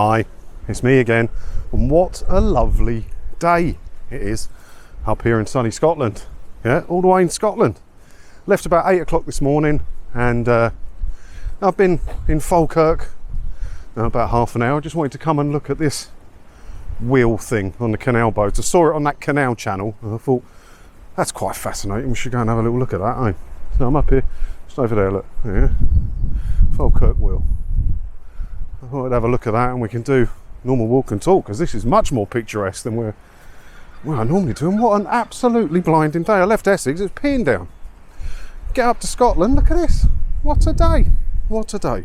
Hi, it's me again, and what a lovely day it is up here in sunny Scotland. Yeah, all the way in Scotland. Left about 8 o'clock this morning, and I've been in Falkirk about half an hour. Just wanted to come and look at this wheel thing on the canal boat. I saw it on that canal channel, and I thought, that's quite fascinating. We should go and have a little look at that, eh? So I'm up here, just over there, look, yeah, Falkirk wheel. I thought I'd have a look at that and we can do normal walk and talk, because this is much more picturesque than where I normally do. And what an absolutely blinding day. I left Essex, it's peeing down. Get up to Scotland, look at this. What a day, what a day.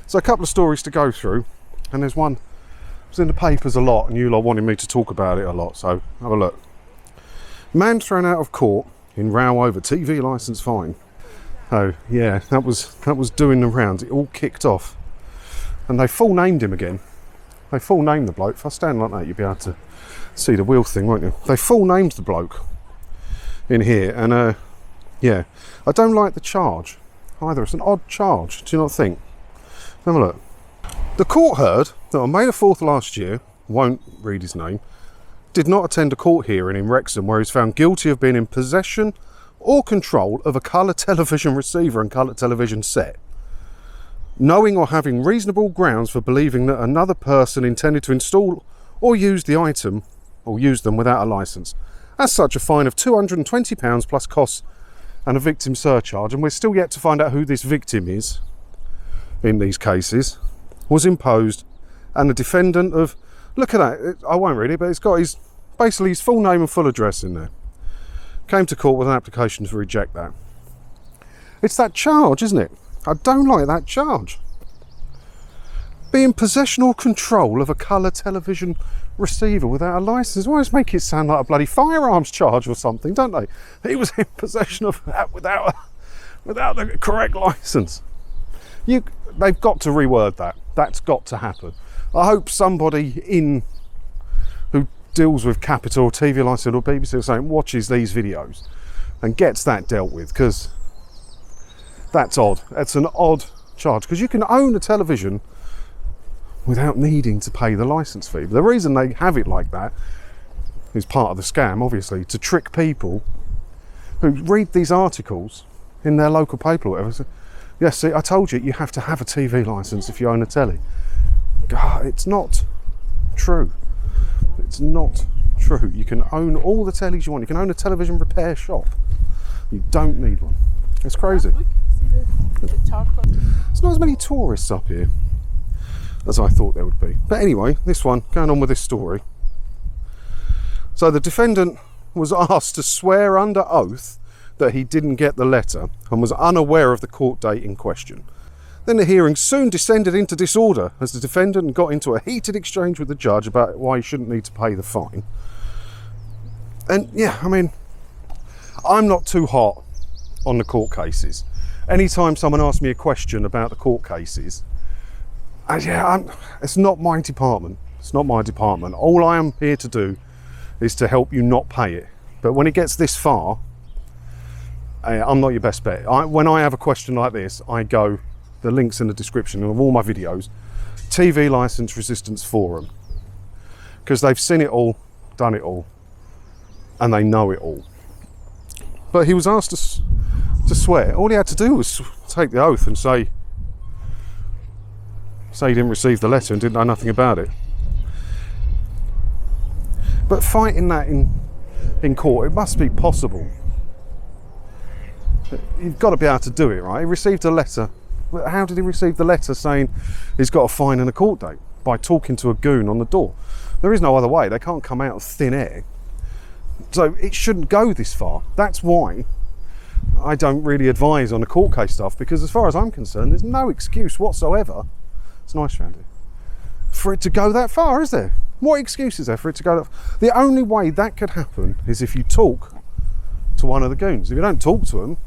So a couple of stories to go through, and there's one, it was in the papers a lot and you lot wanted me to talk about it a lot, so have a look. Man thrown out of court in row over TV licence fine. Oh yeah, that was doing the rounds. It all kicked off. And they full named him again. They full named the bloke. If I stand like that, you'll be able to see the wheel thing, won't you? They full named the bloke in here, and yeah, I don't like the charge either. It's an odd charge, do you not think? Have a look. The court heard that on May the 4th last year, won't read his name, did not attend a court hearing in Wrexham where he's found guilty of being in possession or control of a colour television receiver and colour television set, knowing or having reasonable grounds for believing that another person intended to install or use the item or use them without a licence. As such, a fine of £220 plus costs and a victim surcharge, and we're still yet to find out who this victim is in these cases, was imposed, and the defendant of, look at that, I won't read it, but it's got basically his full name and full address in there, came to court with an application to reject that. It's that charge, isn't it? I don't like that charge. Be in possession or control of a colour television receiver without a licence. Always make it sound like a bloody firearms charge or something, don't they? He was in possession of that without the correct licence. They've got to reword that. That's got to happen. I hope somebody who deals with Capital, TV licence or BBC or something watches these videos and gets that dealt with, because that's odd. That's an odd charge, because you can own a television without needing to pay the licence fee. But the reason they have it like that is part of the scam, obviously, to trick people who read these articles in their local paper or whatever. So, yes, see, I told you, you have to have a TV licence if you own a telly. God, it's not true. It's not true. You can own all the tellies you want. You can own a television repair shop. You don't need one. It's crazy. There's not as many tourists up here as I thought there would be. But anyway, this one, going on with this story. So the defendant was asked to swear under oath that he didn't get the letter and was unaware of the court date in question. Then the hearing soon descended into disorder as the defendant got into a heated exchange with the judge about why he shouldn't need to pay the fine. And yeah, I mean, I'm not too hot on the court cases. Anytime someone asks me a question about the court cases, it's not my department. It's not my department. All I am here to do is to help you not pay it. But when it gets this far, I'm not your best bet. When I have a question like this, I go, the link's in the description of all my videos, TV Licence Resistance Forum, because they've seen it all, done it all, and they know it all. But he was asked to swear. All he had to do was take the oath and say he didn't receive the letter and didn't know nothing about it. But fighting that in court, it must be possible. You've got to be able to do it, right? He received a letter. How did he receive the letter saying he's got a fine and a court date? By talking to a goon on the door. There is no other way. They can't come out of thin air. So it shouldn't go this far. That's why I don't really advise on the court case stuff, because as far as I'm concerned, there's no excuse whatsoever. It's nice around here. For it to go that far, is there? What excuse is there for it to go that far? The only way that could happen is if you talk to one of the goons. If you don't talk to them,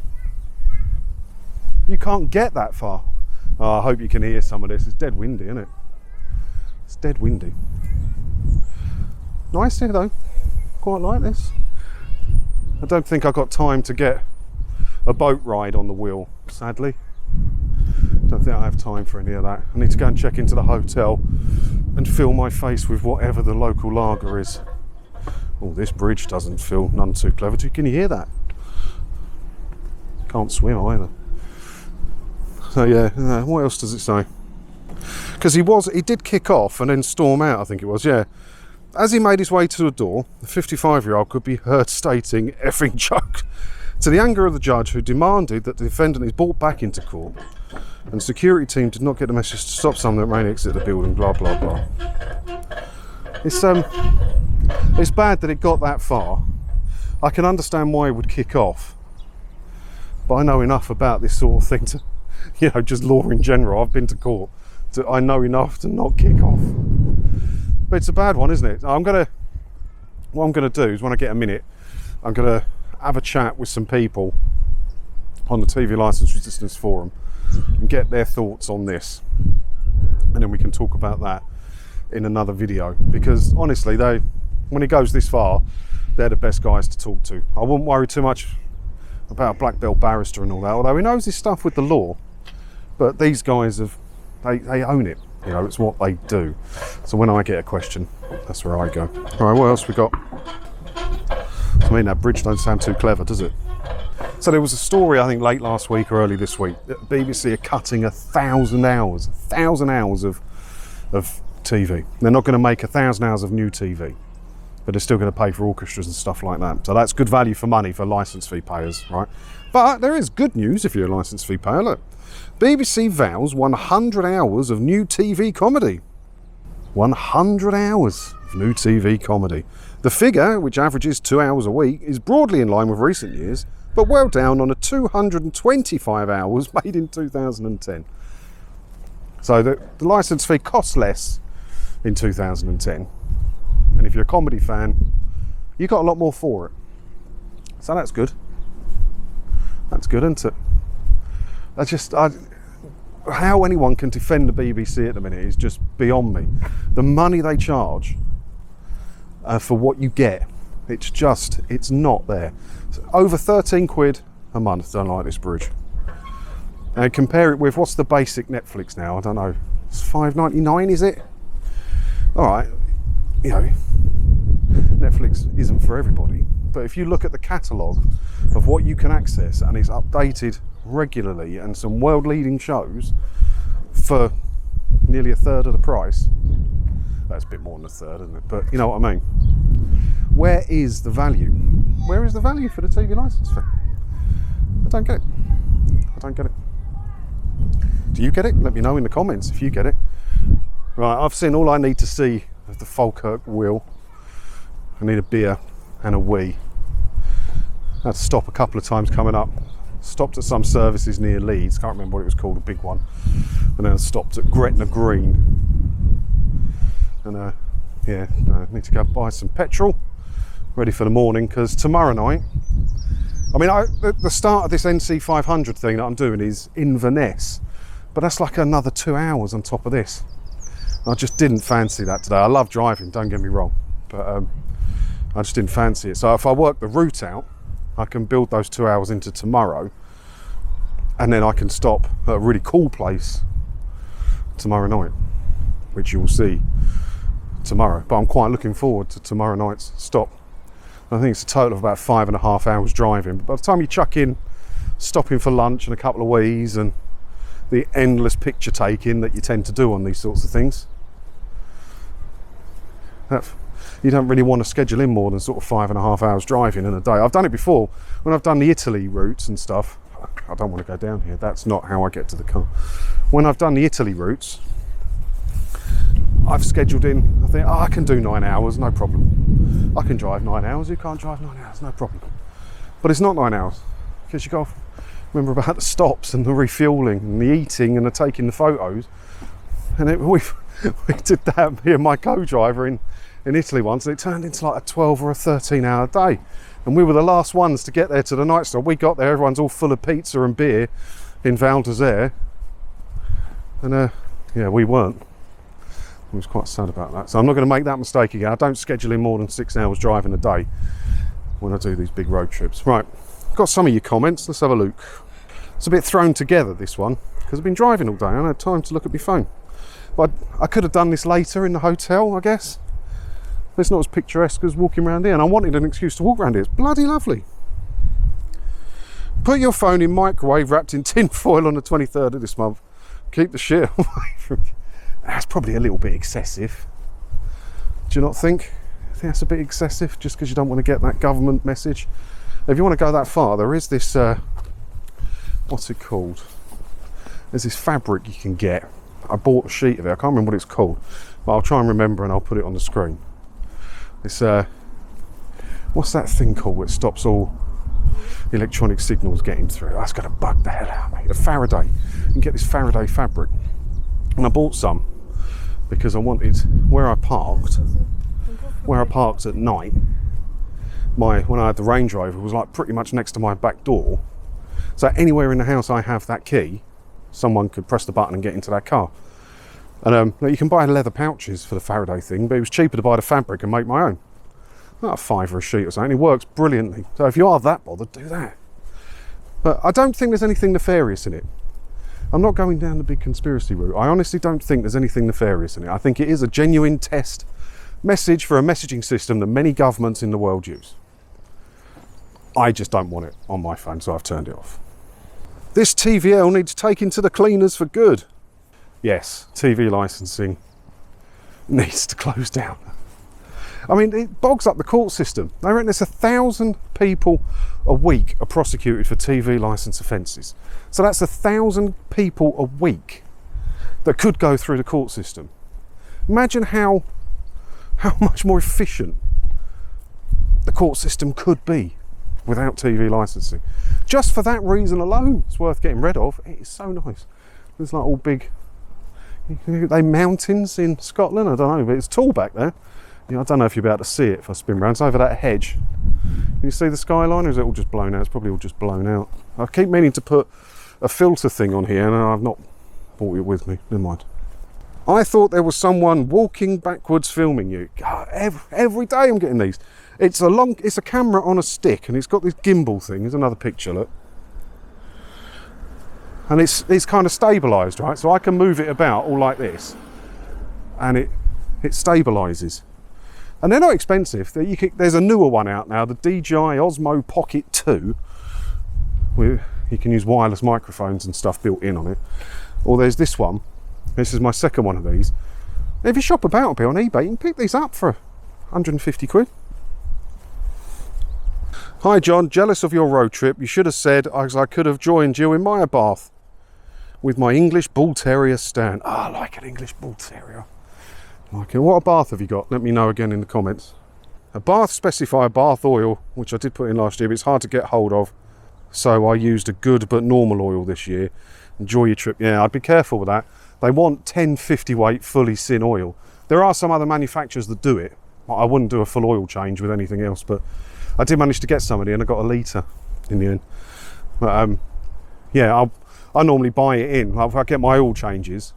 you can't get that far. Oh, I hope you can hear some of this. It's dead windy, isn't it? It's dead windy. Nice here though. Quite like this. I don't think I've got time to get a boat ride on the wheel, sadly. Don't think I have time for any of that. I need to go and check into the hotel and fill my face with whatever the local lager is. Oh, this bridge doesn't feel none too clever. Can you hear that? Can't swim either. So yeah, what else does it say? Because he did kick off and then storm out, I think it was, yeah. As he made his way to the door, the 55-year-old could be heard stating effing joke to the anger of the judge, who demanded that the defendant is brought back into court, and the security team did not get the message to stop someone that ran exit the building, blah blah blah. It's bad that it got that far. I can understand why it would kick off, but I know enough about this sort of thing to, you know, just law in general. I've been to court. I know enough to not kick off. But it's a bad one, isn't it? What I'm gonna do is, when I get a minute, I'm gonna have a chat with some people on the TV Licence Resistance Forum and get their thoughts on this, and then we can talk about that in another video, because honestly, when it goes this far, they're the best guys to talk to. I wouldn't worry too much about a black belt barrister and all that, although he knows his stuff with the law, but these guys they own it, you know, it's what they do. So when I get a question, that's where I go. All right, what else we got? I mean, that bridge don't sound too clever, does it? So there was a story, I think late last week or early this week, that BBC are cutting 1,000 hours of TV. They're not going to make 1,000 hours of new TV, but they're still going to pay for orchestras and stuff like that. So that's good value for money for licence fee payers, right? But there is good news if you're a licence fee payer. Look, BBC vows 100 hours of new TV comedy. 100 hours of new TV comedy. The figure, which averages 2 hours a week, is broadly in line with recent years, but well down on the 225 hours made in 2010. So the licence fee costs less in 2010. And if you're a comedy fan, you got a lot more for it. So that's good. That's good, isn't it? How anyone can defend the BBC at the minute is just beyond me. The money they charge for what you get, it's not there. So over 13 quid a month, don't like this bridge. And compare it with, what's the basic Netflix now? I don't know, it's $5.99, is it? All right, you know, Netflix isn't for everybody, but if you look at the catalogue of what you can access, and it's updated regularly, and some world-leading shows for nearly a third of the price. That's a bit more than a third, isn't it? But you know what I mean. Where is the value? Where is the value for the TV licence fee? I don't get it. I don't get it. Do you get it? Let me know in the comments if you get it. Right, I've seen all I need to see of the Falkirk wheel. I need a beer and a wee. I had to stop a couple of times coming up. Stopped at some services near Leeds, can't remember what it was called, a big one. And then I stopped at Gretna Green. And I need to go buy some petrol, ready for the morning, because tomorrow night, I mean, the start of this NC 500 thing that I'm doing is Inverness, but that's like another 2 hours on top of this. I just didn't fancy that today. I love driving, don't get me wrong, but I just didn't fancy it. So if I work the route out, I can build those 2 hours into tomorrow, and then I can stop at a really cool place tomorrow night, which you will see tomorrow. But I'm quite looking forward to tomorrow night's stop. I think it's a total of about 5.5 hours driving. But by the time you chuck in stopping for lunch and a couple of wees and the endless picture taking that you tend to do on these sorts of things, you don't really want to schedule in more than sort of 5.5 hours driving in a day. I've done it before when I've done the Italy routes and stuff. I don't want to go down here. That's not how I get to the car. When I've done the Italy routes, I've scheduled in, I think, I can do 9 hours, no problem. I can drive 9 hours, you can't drive 9 hours, no problem. But it's not 9 hours, because you got to remember about the stops and the refueling and the eating and the taking the photos. And we did that, me and my co-driver in Italy once, and it turned into like a 12 or a 13 hour day. And we were the last ones to get there to the night stop. We got there, everyone's all full of pizza and beer in Val d'Isere. And yeah, we weren't. I was quite sad about that. So I'm not going to make that mistake again. I don't schedule in more than 6 hours driving a day when I do these big road trips. Right, got some of your comments. Let's have a look. It's a bit thrown together, this one, because I've been driving all day. I haven't had time to look at my phone. But I could have done this later in the hotel, I guess. It's not as picturesque as walking around here, and I wanted an excuse to walk around here. It's bloody lovely. Put your phone in microwave wrapped in tin foil on the 23rd of this month. Keep the shit away from you. That's probably a little bit excessive. Do you not think? I think that's a bit excessive, just because you don't want to get that government message. If you want to go that far, there is this, what's it called? There's this fabric you can get. I bought a sheet of it. I can't remember what it's called, but I'll try and remember and I'll put it on the screen. It's, what's that thing called that stops all electronic signals getting through? That's going to bug the hell out of me. The Faraday. You can get this Faraday fabric. And I bought some because I wanted, where I parked at night, when I had the Range Rover, was like pretty much next to my back door. So anywhere in the house I have that key, someone could press the button and get into that car. And you can buy leather pouches for the Faraday thing, but it was cheaper to buy the fabric and make my own. Not a £5 a sheet or something. It works brilliantly. So if you are that bothered, do that. But I don't think there's anything nefarious in it. I'm not going down the big conspiracy route. I honestly don't think there's anything nefarious in it. I think it is a genuine test message for a messaging system that many governments in the world use. I just don't want it on my phone, so I've turned it off. This TVL needs taken to the cleaners for good. Yes, TV licensing needs to close down. I mean, it bogs up the court system. I reckon there's 1,000 people a week are prosecuted for TV licence offences. So that's 1,000 people a week that could go through the court system. Imagine how much more efficient the court system could be without TV licensing. Just for that reason alone, it's worth getting rid of. It is so nice. There's like all big, they mountains in Scotland, I don't know, but it's tall back there. You know, I don't know if you'll be able to see it if I spin round. It's over that hedge. Can you see the skyline, or is it all just blown out? It's probably all just blown out. I keep meaning to put a filter thing on here and I've not brought it with me. Never mind. I thought there was someone walking backwards filming you. God, every day I'm getting these. It's a camera on a stick and it's got this gimbal thing. There's another picture, look. And it's kind of stabilised, right? So I can move it about all like this and it stabilises. And they're not expensive. There's a newer one out now, the DJI Osmo Pocket 2. You can use wireless microphones and stuff built in on it. Or there's this one. This is my second one of these. If you shop about a bit on eBay, you can pick these up for 150 quid. Hi John, jealous of your road trip. You should have said I could have joined you in my Abarth with my English Bull Terrier Stan. I like an English Bull Terrier. Okay, what Abarth have you got? Let me know again in the comments. Abarth specify Abarth oil, which I did put in last year, but it's hard to get hold of. So I used a good but normal oil this year. Enjoy your trip. Yeah, I'd be careful with that. They want 1050 weight fully syn oil. There are some other manufacturers that do it. I wouldn't do a full oil change with anything else, but I did manage to get somebody and I got a litre in the end. But yeah, I normally buy it in. If I get my oil changes,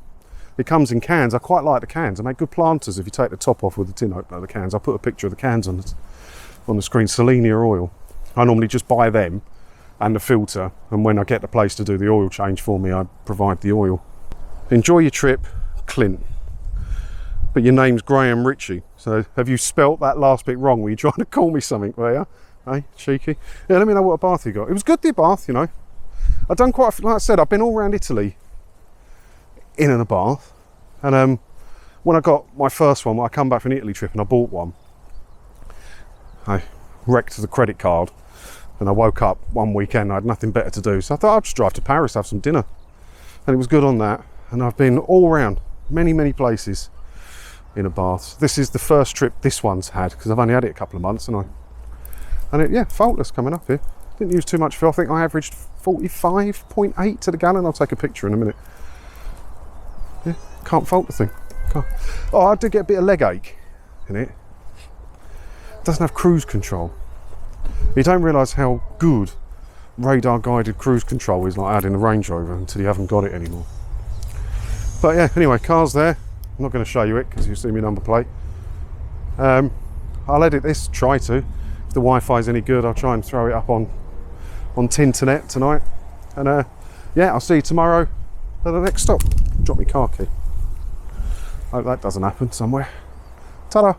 it comes in cans. I quite like the cans. I make good planters if you take the top off with the tin opener of the cans. I'll put a picture of the cans on the screen. Selenia oil. I normally just buy them and the filter, and when I get the place to do the oil change for me, I provide the oil. Enjoy your trip, Clint. But your name's Graham Ritchie, so have you spelt that last bit wrong? Were you trying to call me something there? Hey, cheeky. Yeah, let me know what Abarth you got. It was good, the Abarth, you know. I've done quite, like I said, I've been all around Italy in an Abarth, and when I got my first one, I come back from an Italy trip and I bought one. I wrecked the credit card and I woke up one weekend, I had nothing better to do, so I thought I'd just drive to Paris, have some dinner, and it was good on that. And I've been all around many places in Abarth. This is the first trip this one's had, because I've only had it a couple of months, and yeah, faultless coming up here. Didn't use too much fuel. I think I averaged 45.8 to the gallon. I'll take a picture in a minute. Yeah, can't fault the thing. Oh, I did get a bit of leg ache in it. Doesn't have cruise control. You don't realise how good radar guided cruise control is, like I had in the Range Rover, until you haven't got it anymore. But yeah, anyway, car's there. I'm not going to show you it because you see my number plate. I'll edit this, try to. If the Wi-Fi's any good, I'll try and throw it up on Tinternet tonight. And yeah, I'll see you tomorrow at the next stop. Drop me car key. Hope that doesn't happen somewhere. Ta-da!